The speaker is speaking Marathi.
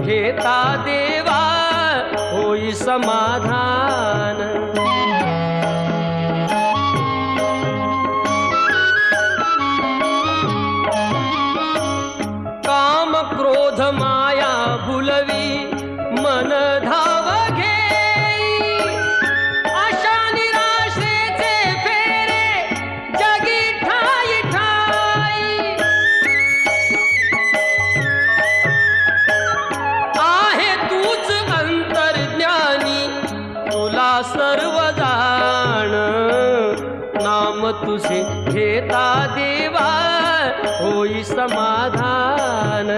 घेता देवा होई समाधान। काम क्रोध माया भुलवी मन धाव घेई, आशा निराशेचे फेरे जगी ठाई ठाई। आहे तूच अंतर्ज्ञानी तुला सर्व जाण, नाम तुझे घेता देवा होई समाधान।